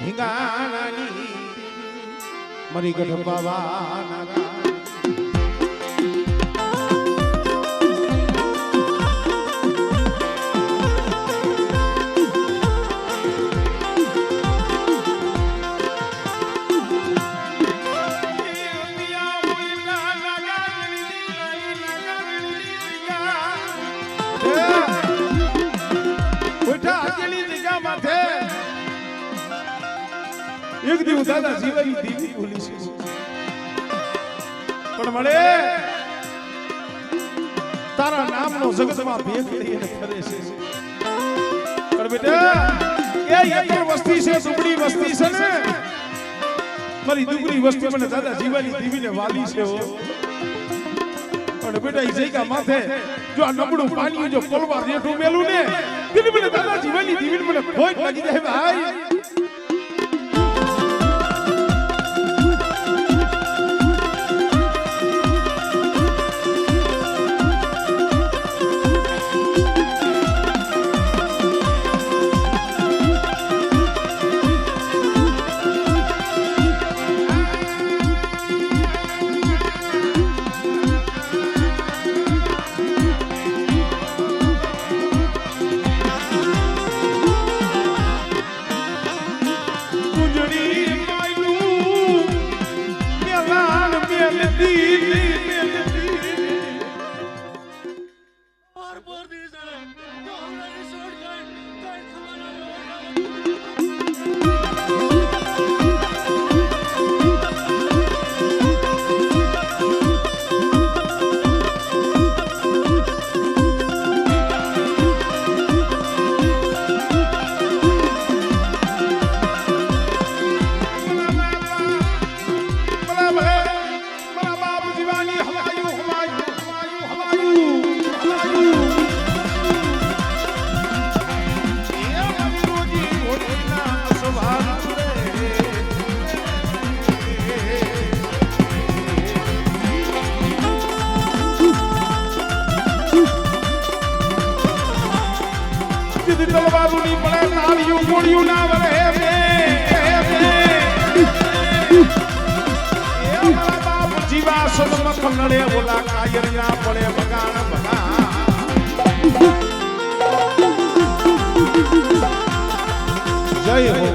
હિંગાણાની મરી ગઢ બાવાના એક દિવસ દાદા જીવાની દેવી બોલી છે પણ મળે તારા નામનો જગતમાં ભેગ લઈને ફરે છે પણ બેટા એ એક વસ્તી છે સુબડી વસ્તી છે ને મારી દુબળી વસ્તી મને દાદા જીવાની દેવીને વાલી છે પણ બેટા ઈ જઈકા માથે જો આ નબળું પાણી જો પોલવા રેઠું મેલું ને દિલ મને દાદા જીવાની દેવીને મને ખોટ લાગી જાય ભાઈ તલવારોની પડે તાળીઓ ગોળીઓ ના વરે એ મારા બાપ જીવા સદમક નડે બોલા કાયર ના પડે બગાણ બગા જય હો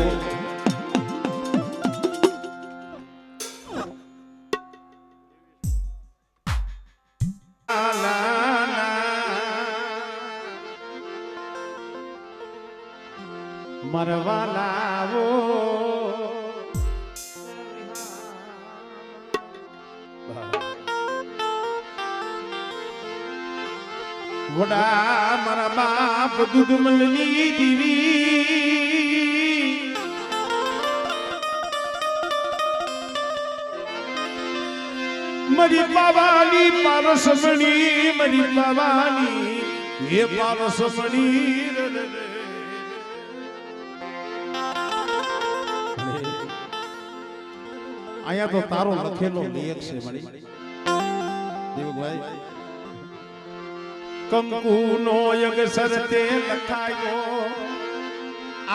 મરવા લાવો વડા મારા બાપ દુધમલની દીવી મરી પાવાની પારસમણી મરી પાવાની હે પારસમણી આયા તો તારો લખેલો લેખ છે મળી દેવભાઈ કંકુ નો અગસર તે લખાયો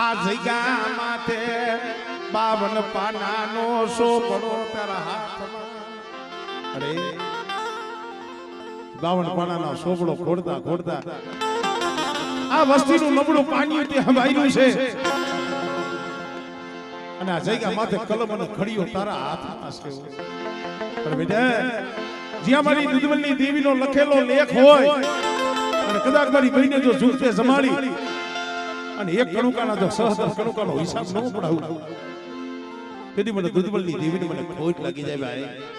આ જગ્યા માથે 52 પાનાનો સોપડો તારા હાથમાં અરે 52 પાનાનો સોપડો ખોડતા ખોડતા આ વસ્તીનું નબળું પાણી તે હમાયલું છે અને આ જગ્યા માથે કલમ અને ઘડીઓ તારા હાથમાં છે પણ બેટા જ્યાં મારી દુધમલની દેવીનો લખેલો લેખ હોય અને કદાચ મારી બહેને જો ઝૂલતે જમાડી અને એક કણુકાના જો સહદર કણુકાનો હિસાબ ન પડાવું તેથી મને દુધમલની દેવીને મને ખોટ લાગી જાય ભાઈ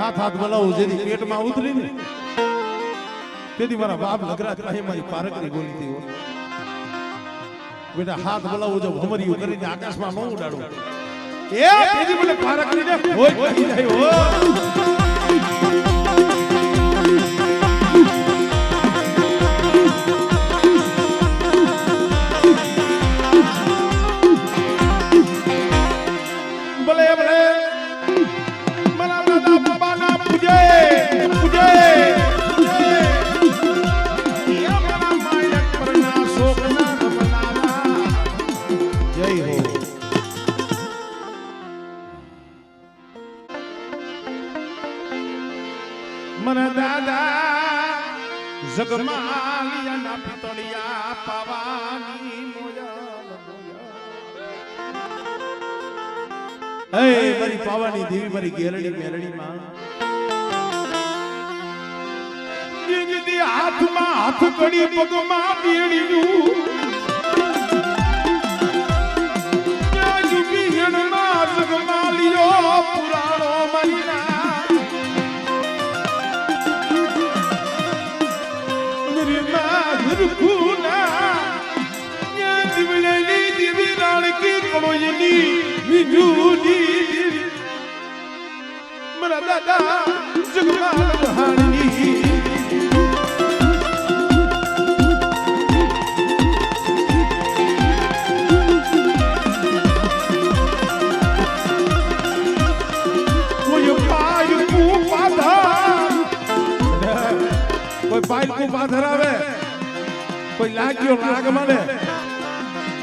હાથ હાથ બોલાવું જેથી પેટમાં ઉતરી ને તેથી મારા બાપ લગરા કાહે મારી પારકરી બોલી હતી બેટા હાથ બોલાવો જો ભમરીયું કરીને આકાશમાં ન ઉડાડું એ તેજી મને પારા કરીને હોય પડી જાય હો ભલે ભલે મારા દાદા બાબાના પૂજે પૂજે મરા દાદા જગમાલિયાના પિતળિયા પાવાની મોયા એ મારી પાવાની દેવી મારી ગેરડી મેરડી માં જીંગી હાથમાં હાથ કડી પગમાં બેડીયું જીંગી હેણમાં જગમાલિયો પુરાણો મરીના મરા દાદા જગમાલ હાણી કોઈ પાયલકું પાધર આવે કોઈ લાગ્યો લાગ મળે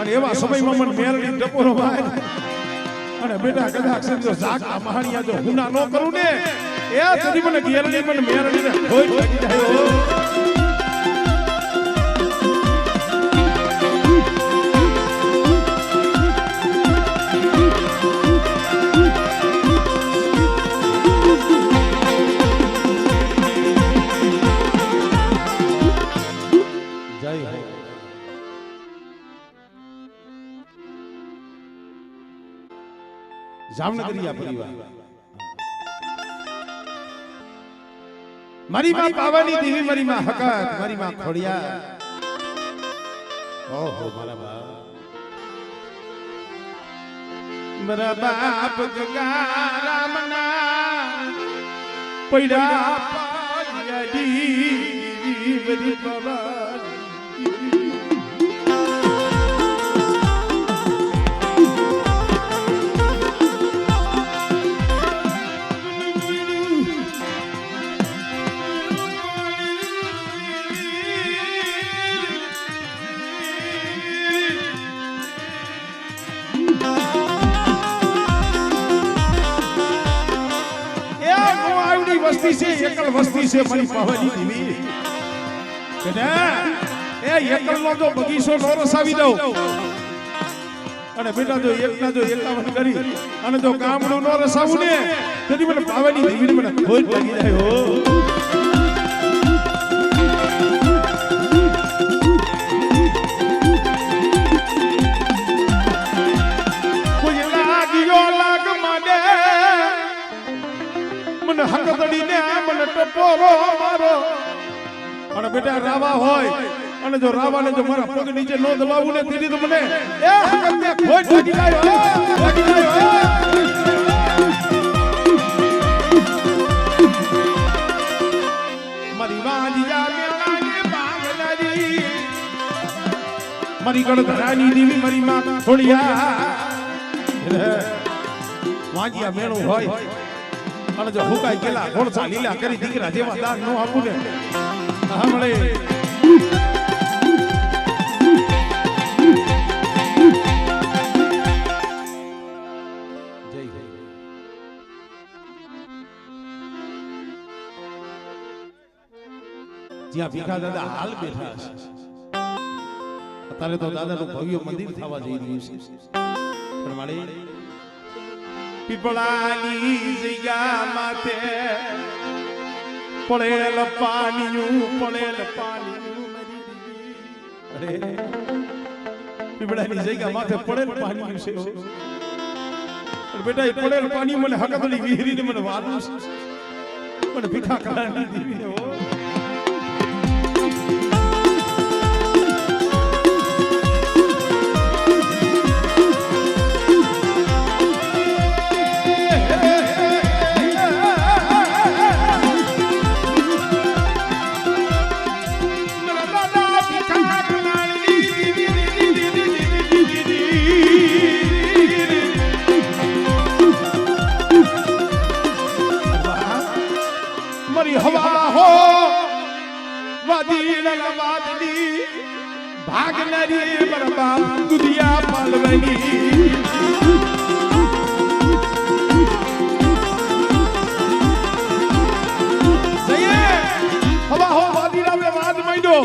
અને એવા સમયમાં મને મેરડી ટપોરો ભાઈ અને બેટા કદાચ સમજો જાગા મહાણિયા જો હુના ન કરું ને એ તદી મને ગેરડી મને મેરડી ને હોય લાગી જાય જામનગરીયા પરિવાર મારી માં પાવાની દેવી મારી માં હકત મારી માં ખોડિયા ઓહો મારા બાપ ગંગારામના પૈડા પાડિયાડી વરી પાવાની વસ્તી છે એકલ વસ્તી છે મારી પાવાની દેવી કે એ એકલ નો જો બગીચો નો રસાવી દઉં અને બેટા જો એકના જો 51 કરી અને જો ગામડું નો રસાવું ને તેથી મને પાવાની દેવી મને ખોજ લાગી જાય હો કોઈ લાગ્યો લાગ માડે મને હકતડી ને મને ટપોરો મારો અને બેટા રાવા હોય અને જો રાવાને જો મારા પગ નીચે નો દબાવું ને તેથી તો મને એ હકત ને ખોટ લાગી જાય મારી વાંજિયા મેળાની બાંગલાજી મારી ગણધરાની દેવી મારી માં ખોડિયા વાંજિયા મેળો હોય અને જો હુકાઈ ગયેલા ઘોડસા લીલા કરી દીકરા જેવા દાન નો આપું ને હમણે જ્યાં ભીખા દાદા હાલ બેઠા છે અત્યારે તો દાદાનું ભવ્ય મંદિર થવા જઈ રહ્યું છે પણ મારે પીપળાની જગ્યા માથે પડેલ પાણીયું અરે પીપળાની જગ્યા માથે પડેલ પાણીયું છે બેટા એ પડેલ પાણી મને હકતડી વિહરીને મને વારું છે મને ભીખા કાઢી દીધી હો ભાગનારી મારા બાપ દુધિયા પાલવાની હવા હો વાદીરામે વાદ માંડ્યો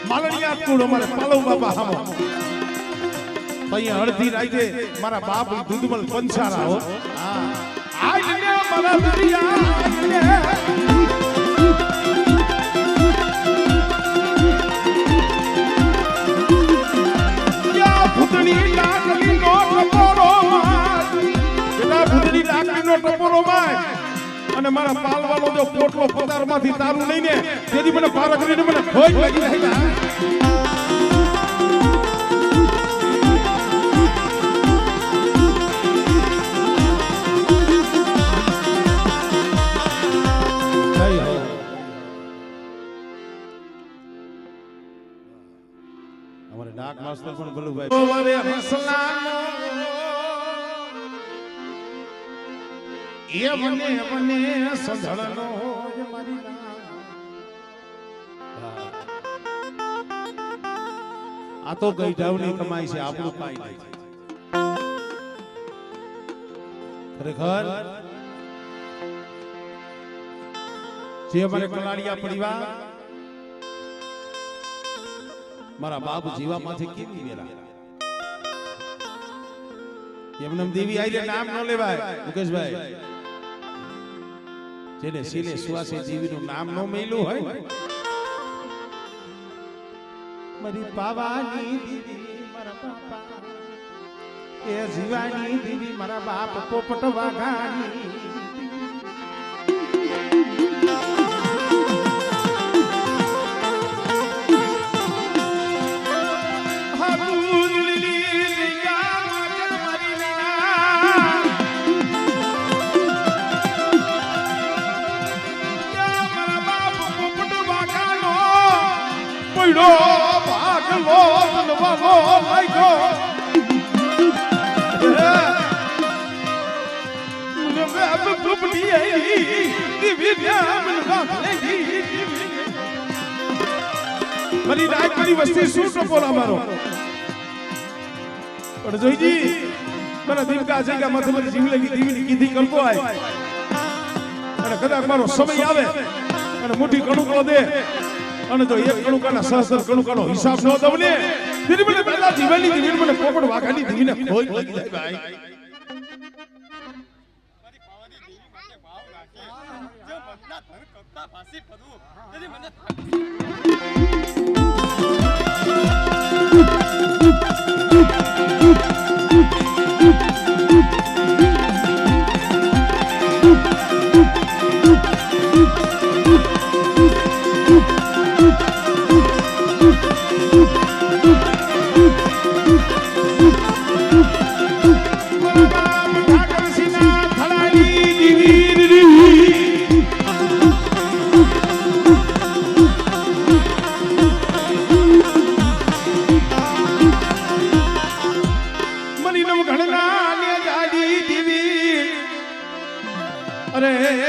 માલણિયા કુડો મારે પાલવ બાપા હામો અહીંયા અડધી રાતે મારા બાપ દૂધમલ પંચારા હો હા આઈને મારા દુધિયા ભૂતની લાકડી નો ટપોરો માર બેટા ભૂતની લાકડી નો ટપોરો માર અને મારા પાલવાનો જો પોટલો પતારમાંથી તારું લઈને તેથી મને પાર કરીને મને ખોજ લાગી રહેલા અમારે ડાક માસ્ટર પણ ભલુભાઈ ઓરે હસલાનો એ મને સંધળનો મારી આ તો ગઈ ઢાવની કમાઈ છે આપણું પાઈ નહીં ખરેખર જે અમારે કલાડિયા પરિવાર મારા બાપ જીવામાંથી કેવી વેલા એમનેમ દેવી આઈને નામ ન લેવાય મુકેશભાઈ જેને સીલે સુવાસે જીવીનું નામ ન મેલ્યું હોય મારી પાવાની દીદી મારા બાપા એ જીવાની દીદી મારા બાપ પોપટ વાઘાની ભાગલો બનવાનો લાગ્યો મને બાપ ડૂબડી આવી દીવી બ્યામન વાગલેલી મારી રાત મારી વસ્તી શું ટપોલા મારો પણ જોઈજી મને દીપકા જગ્યા માથે મારી જીવલેલી દીવીની કીધી કરતો આય અને કદાચ મારો સમય આવે અને મોટી કણુકો દે અને તો એક કણુકાના સહસ્ત્ર કણુકાનો હિસાબ ન દઉં ને તેની મને પહેલા જીવનની દીવીને મને પોપટ વાઘાની દીવીને ખોઈ લાગી જાય ભાઈ મારી પાવાની દેવી માટે ભાવ રાખે જો મનના ધન કપતા ભાસી પડું તેથી મને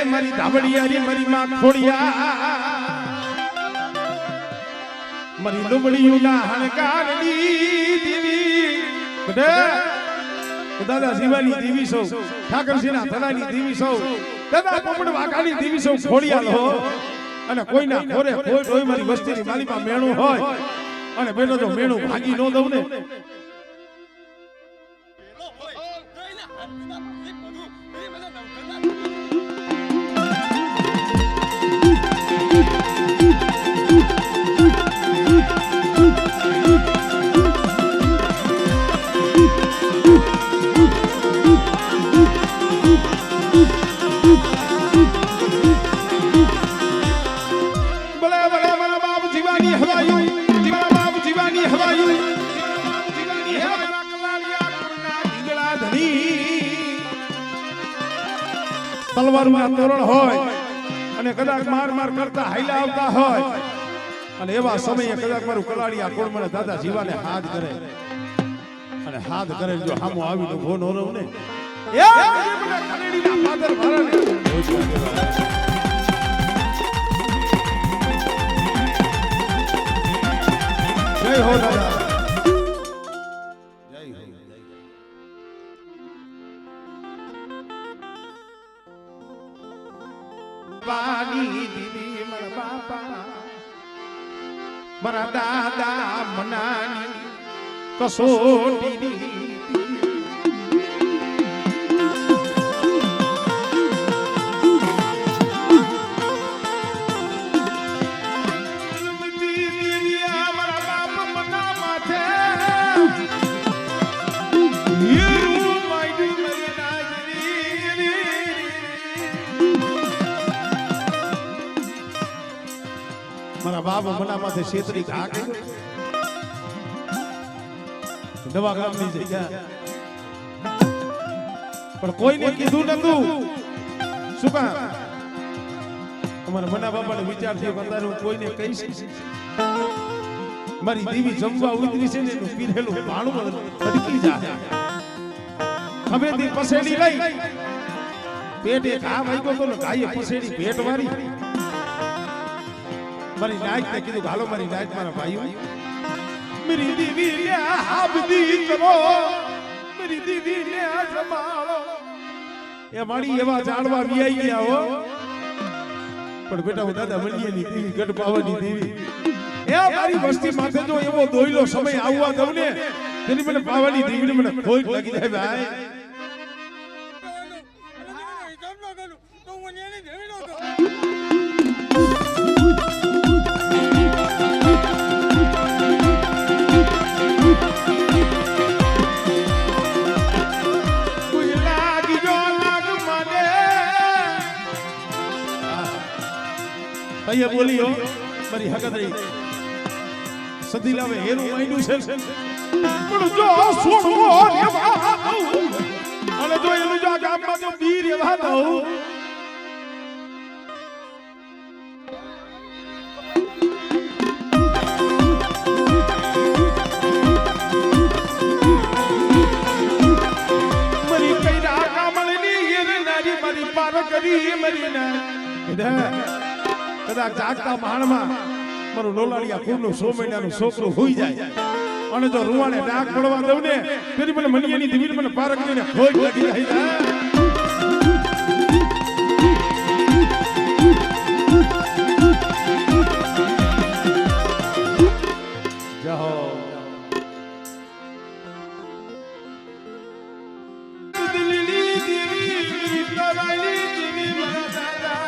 મારી ધાબડિયારી મારી માં ખોડિયા મારી લુબડીયુના હણકારડી દેવી દાદા શિવાની દેવી સૌ ઠાકરસિંહના ધનાની દેવી સૌ દાદા પોપટ વાઘાની દેવી સૌ ખોડિયા લો અને કોઈના ખોરે કોઈ કોઈ મારી વસ્તીની માલીમાં મેણું હોય અને બેનો જો મેણું ભાગી ન દઉં ને પેલો હોય તો એને હાથના ભાસી પડું તેથી મને નવકરના તલવારમાં તોરણ હોય અને કદાચ માર માર કરતા હાઈલા આવતા હોય અને એવા સમયે કદાચ મારું કલાડિયા કોણ મને દાદા જીવાને હાથ કરે અને હાથ કરે જો હામો આવીને ઉભો ન રહું ને એ મને કલેડીના ફાધર મારાને જય હો દાદા જય હો પાણી દીદી મારા બાપા મારા દાદા મનાની કસોટીની મારા બાપ મનામાંથી છેતરી ઘા કર્યો દવાખાનાની જગ્યા પણ કોઈને કીધું નતું શું કા અમારા મના બાપાને વિચાર થયો કંદાર હું કોઈને કહીશ મારી દેવી જમવા ઉતરી છે ને એનું પીરેલું ભાણું અટકી જાય હવેથી પસેડી લઈ પેટ એક આ વાગ્યો તો ને ગાયે પસેડી પેટ વાળી મારી નાઈટ ને કીધું હાલો મારી નાઈટ મારા ભાઈઓ मेरी दीदी ने आबदी करो मेरी दीदी ने संभालो ये माड़ी एवा जाणवा वीआई ગયા હો પણ બેટા હું દાદા મલિયાની દેવી ગઢ પાવાની દેવી એ મારી વસ્તી માથે જો એવો દોયલો સમય આવવા દઉં ને તેની મને પાવાની દેવીને મને ખોટ લાગી જાય ભાઈ તો મને એને દેવી નો અહીંયા બોલીઓ મારી હકદરી સદી લાવે હેરું માંડ્યું છે પણ જો છોડવો રેવા અને જો એનું જો ગામમાં જો બી રેવા દઉં મારી કઈરા કામળની હેર નારી મારી પાર કરી મારી ના કદાચ જાગતા માણમાં મારું લોલાડિયા કુરનું 100 મહિનાનું છોકરું હોઈ જાય અને જો રૂવાને ડાક પડવા દઉં ને ફેરી મને મનિયાની દેવી મને પારક કરીને ખોજ લાગી જાય જાઓ દિલ્લી દેવી કવાલી દેવી મારા દાદા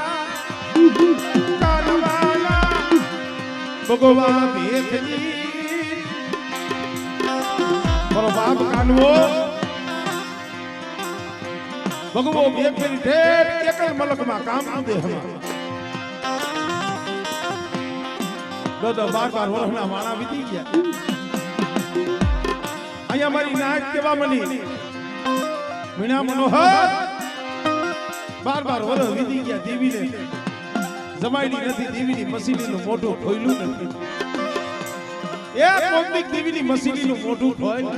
ભગવા ભેખની મારો બાપ કાનવો ભગવો ભેખની ઠેર એકલ મલકમાં કામ દેહમાં દાદા 12 વર્ષના માણા વીતી ગયા અહીંયા મારી નાક કેવા મની મીણા મનોહર 12 વર્ષ વીતી ગયા દેવીને જમાઈની નથી દેવીની મસીલીનું મોઢું ખોયલું નથી એ કોમિક દેવીની મસીલીનું મોઢું ખોય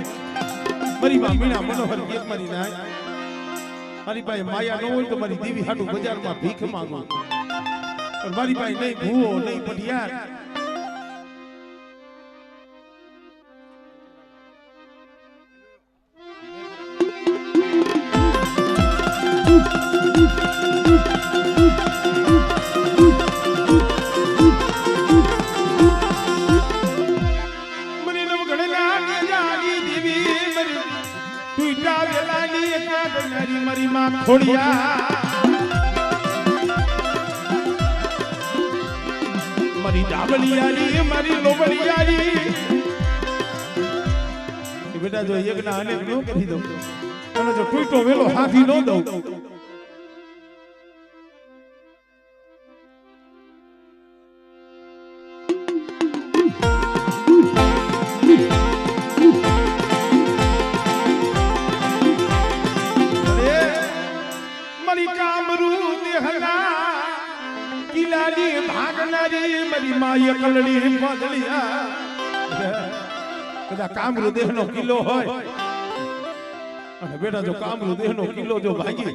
મારી માં મીણા મનોહર એક મારી નાય મારી પાસે માયા ન હોય તો મારી દેવી હાટુ બજારમાં ભીખ માંગો પણ મારી પાસે નહીં ભૂવો નહીં પઢિયાર મારી માં ખોડિયા મારી ડાબલિયારી મારી લોબલિયારી બેટા જો એક ના અનેક નો કરી દઉં અને જો ટૂટો વેલો હાથી નો દઉં મારી માય કલડી પાદલિયા કદા કામરૂ દેહનો કિલ્લો હોય અને બેટા જો કામરૂ દેહનો કિલ્લો જો ભાગી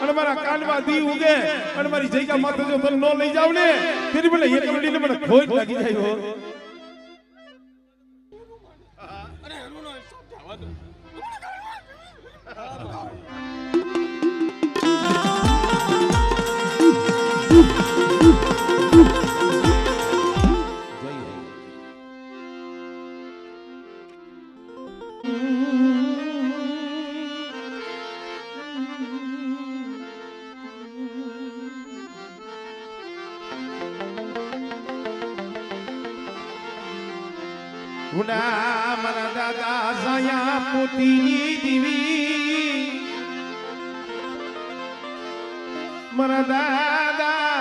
અને મારા કાનમાં દી ઉગે અને મારી જગ્યા માથે જો તને નો લઈ જાવ ને ફેરી મને એક કલડીને મને ખોટ લાગી જાય હો ઉડા મારા દાદા સાયા પોતીની દીવી મારા દાદા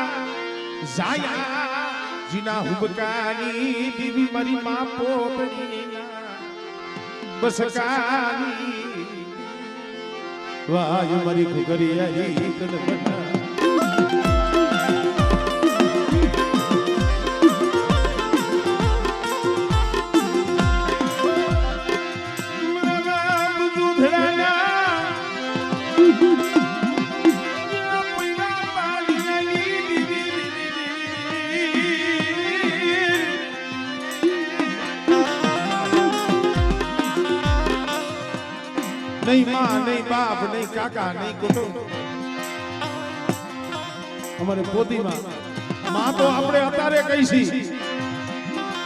સાયા જીના હુબકાની દીવી મારી માં પોતની બસકાની વાય મારી ઘુઘરી હરી કલબના નહીં માં નહીં બાપ નહીં કાકા નહીં કુટુંબ અમારે પોતીમાં માં તો આપણે અત્યારે કહીશી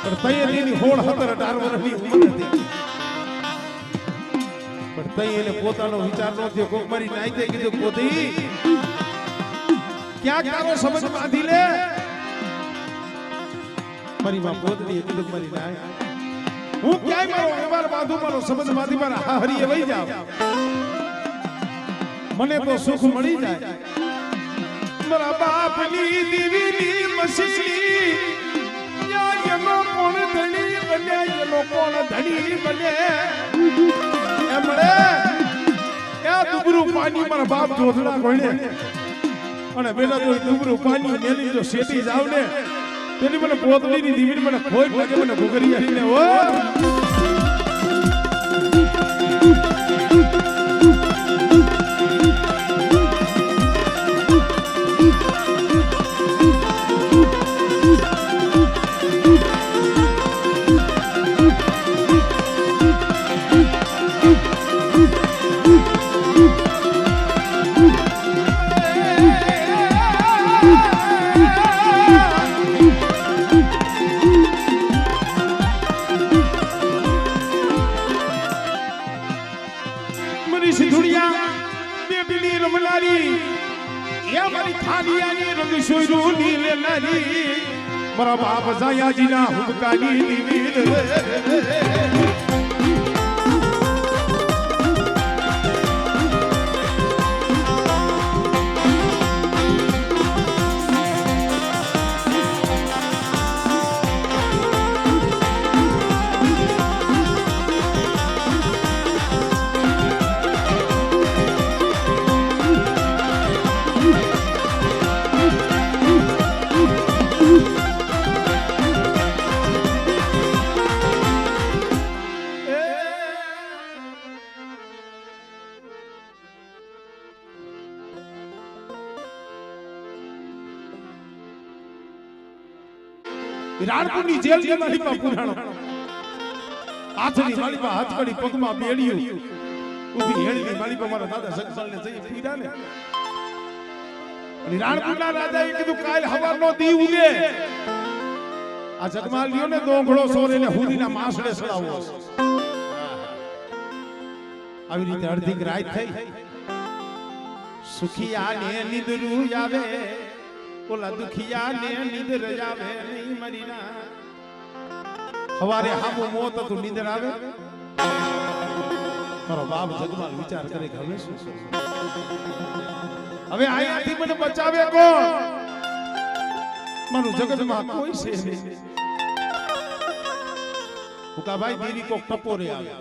પણ તૈયારીની હોળ 17-18 વર્ષની ઉંમર હતી પણ તઈ એને પોતાનો વિચાર નો થયો કોક મારી નાઈતે કીધું પોતી ક્યાં તારો સમજ બાંધી લે મારી માં પોતની કીધું મારી નાય હું ક્યાંય મારો વ્યવહાર બાંધું મારો સંબંધ માંથી મારા હરીએ વહી જાવ મને તો સુખ મળી જાય મારા બાપની દીવીની મસીલી એનો કોણ ધણી બને એનો કોણ ધણી બને એમણે એ દુબરું પાણી મારા બાપ જોધડા ભણે અને બેટા તો દુબરું પાણી મેલી જો શેટી જાવ ને તેની મને પોતડીની દીવીની મને ખોઈ લાગે મને ઘુઘરી આવીને ઓ મારા બાપ સાયાજીના હુબકાની દીવી રાણપુરની જેલ ની માલિપા પુરાણો હાથની માલિપા હાથકડી પગમાં બેડિયું ઊભી હેળની માલિપા મારા દાદા સગસલને જઈ પીડા ને અને રાણપુરના રાજાએ કીધું કાલ હવારનો દી ઉગે આ જગમાલ લ્યો ને દોંગળો સોરેને હુદીના માસડે સડાવો આવી રીતે અડધી રાત થઈ સુખિયા ને નિદરું આવે ઓલા દુખિયા ને નિદર આવે નહીં મરીના હવારે હામો મોત તું નિદર આવે મારો બાપ જગમાલ વિચાર કરે કે હવે શું હવે આયાથી મને બચાવે કોણ મારું જગતમાં કોઈ છે નહીં હુકાભાઈ દેવી કોક ટપોરે આવે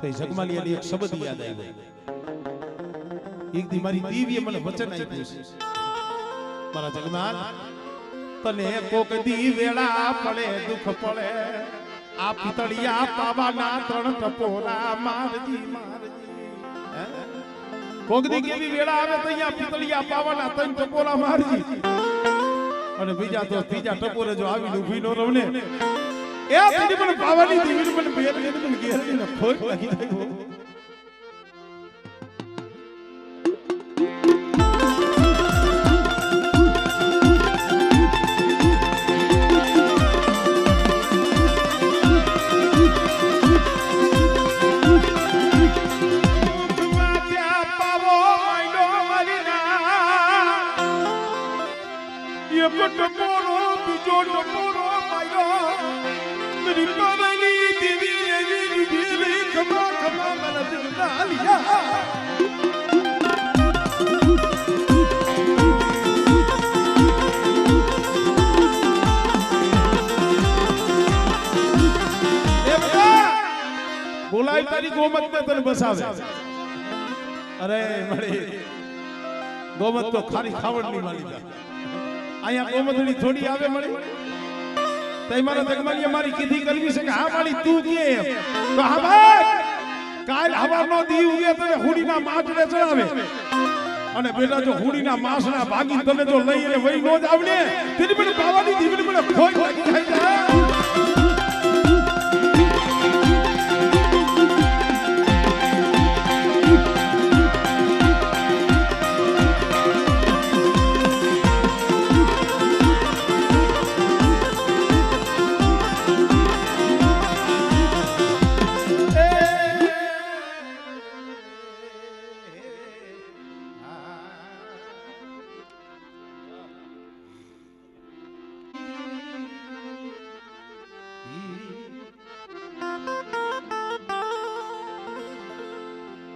તો જગમાલિયાની એક શબ્દ યાદ આવ્યો એક દી મારી દેવીએ મને વચન આપ્યું છે મારા જગમાલ તને કોક દી વેળા પડે દુખ પડે આ પિતળિયા પાવાના 3 ટપોરા મારજી કોક દી કેવી વેળા આવે તો અહીંયા પિતળિયા પાવાના 3 ટપોરા મારજી અને બીજા તો ત્રીજા ટપોરે જો આવીને ઊભી નો રહને એ તેની મને પાવાની દેવીને મને બેર મને ઘેર ને ખોટ લાગી ગયો ટપોરો બીજો ટપોરો માર્યો मेरी પાવાની દેવી એવી દેવી ખમા ખમા મને જગદાલિયા બોલાય તારી ગોમત ને તને બસાવે અરે મળી ગોમત તો ખારી ખાવડની માલિકા અહીંયા ગોમતડી થોડી આવે મળી તઈ મારા જગમાની મારી કીધી કરવી છે કે હા મારી તું કે તો હા ભાઈ કાલ હવાનો દી ઉગે તને હુડીના માટને ચડાવે અને બેટા જો હુડીના માંસના ભાગી તને જો લઈ અને વઈ નો જ આવને તેની મને બાવાની દીવની મને ખોઈ લાગી થઈ જાય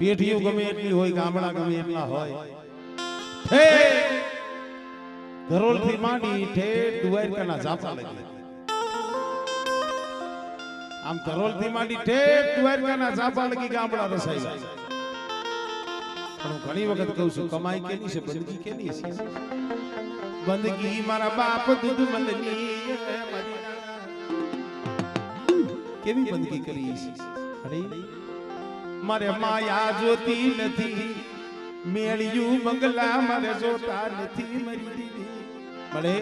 પેઢીઓ ગમે એટલી હોય ગામડા ગમે એટલા હોય હે ધરોલ થી માંડી ઠેઠ દ્વારકાના ઝાપા લગી આમ ધરોલ થી માંડી ઠેઠ દ્વારકાના ઝાપા લગી ગામડા રસાઈ પણ હું ઘણી વખત કહું છું કમાઈ કેની છે બંદગી કેની છે બંદગી મારા બાપ દૂધ મલની કેવી બંદગી કરી છે અરે મારે માયા જોતી નથી મેળ્યું બંગલા મારે જોતા નથી મરી દીદી મળે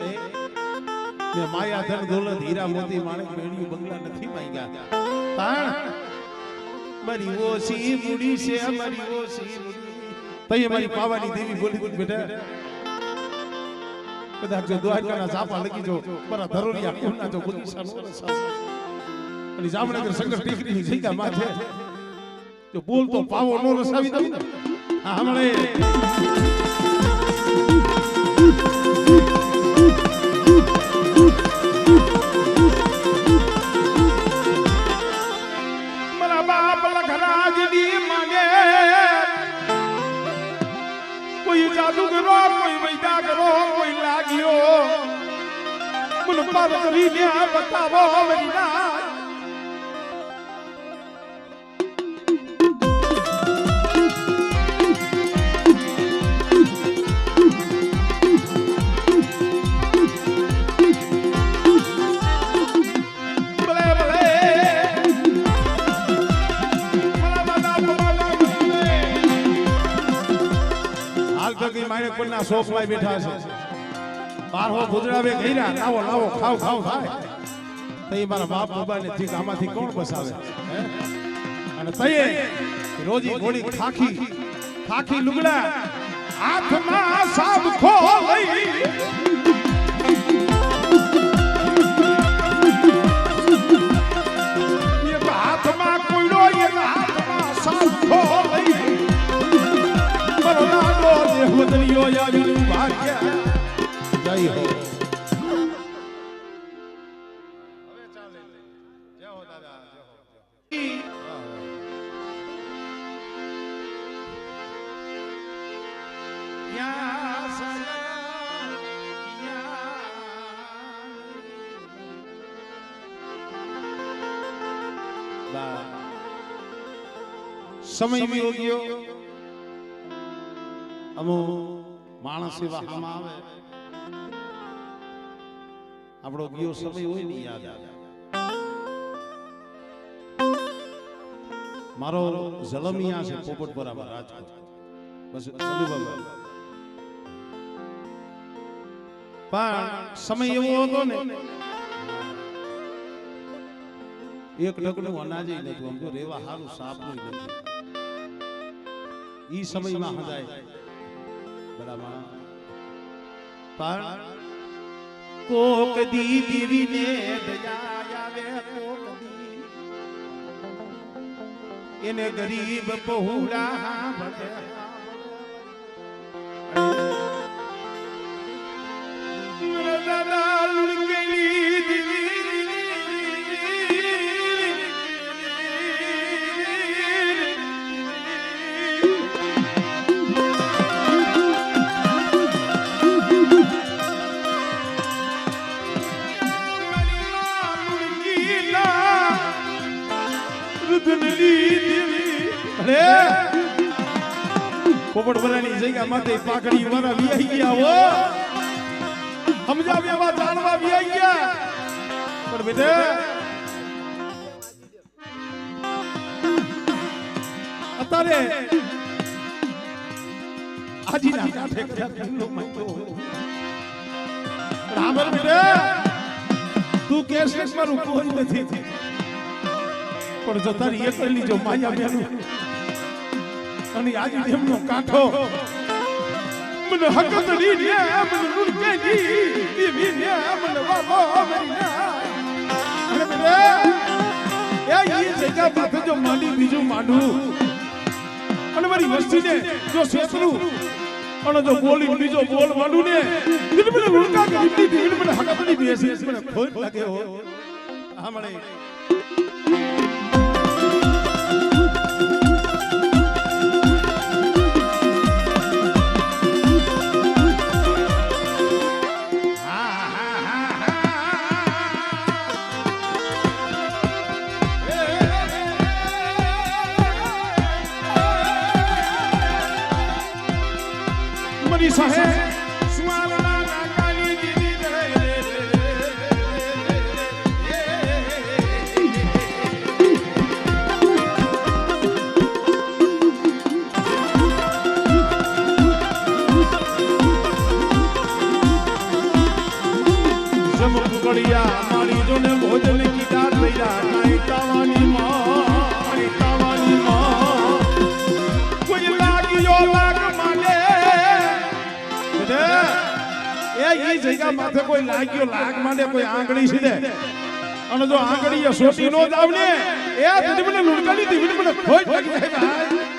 મે માયા ધન દોલત હીરા મોતી માણેક મેળ્યું બંગલા નથી માંગ્યા તાણ મારી ઓસી મૂડી છે મારી ઓસી મૂડી તઈ મારી પાવાની દેવી બોલી બોલી બેટા કદાચ જો દ્વારકાના ઝાપા લગી જો મારા ધરોલિયા કોના જો બગીચા નો રસા અને જામનગર શંકર ટીકરીની જગ્યા માથે જો બોલ તો પાવો નો રસાવી દઉં ને આ હમણે મારા બાપ લખરાજની માને કોઈ જાદુ કરો કોઈ વૈદા કરો કોઈ લાગ્યો મને પાર કરીને બતાવો મારી ના માણે કોના શોખમાં બેઠા છે બારહો ગુજરાવે ગઈરા લાવો લાવો ખાવ ખાવ થાય તઈ મારા બાપ બાબાને ઠીક આમાંથી કોણ બસાવે અને તઈએ રોજી ગોળી ખાખી ખાખી લુગડા હાથમાં સાબ ખોલી એ હાથમાં કોઈડો એ હાથમાં સાબ ખોલી દેવદરિયો આવીનું ભાગ્ય જય હો હવે ચાલે જય હો દાદા જય હો યા સલા યા સમય भी हो गयो અમો માણસ એવા હામાં આવે આપણો ગયો સમય હોય ને યાદ આવે મારો જલમિયા છે પોપટ બરાબર રાજકોટ બસ સંધુ બાબા પણ સમય એવો હતો ને એક ઢગલું અનાજ નતું આમ તો રેવા હારું સાપનું નતું ઈ સમયમાં હદાય બરાબર પણ કોક દી દીવીને દયા આવે કોક દી એને ગરીબ પહોળા ભલે દાદા ભલે પોપટ ભરાની જગ્યા માથે પાકડી વાળા વિયાઈ ગયા હો સમજાવ્યા જાણવા વિયાઈ ગયા પણ બેટા અત્યારે આજીના કાંઠે કદાચ ઠંડો મચતો રામર બેટા તું કેસ મારું કોઈ નથી પણ જો તારી એકલી જો માયા બેનું અને આજ એમનો કાંઠો મને હકત ની ને મને નુડકે ની દેવી ને મને બાબો મેના અને બેટા એ જગ્યા પાસે જો માંડી બીજું માંડું અને મારી વસ્તીને જો શેતરું અને જો બોલી બીજો બોલ માંડું ને દિલ મને લુડકા કરી દિલ મને હકતની બેસી મને ખોટ લાગે હો આ મળે સાહેબ સુવાલના કાકાની દીદી રે જમકડિયા મારી જોને ભોજન કીધા લઈરા કાઈ તાવાની માં કોઈ લાગ્યો લાગ માલે એ જગ્યા માથે કોઈ લાગ્યો લાગ માંડે કોઈ આંગળી સીધે અને જો આંગળી સોટી નો જાવ ને એ મને લુડકાની દીવી મને ખોટ લાગી જાય ભાઈ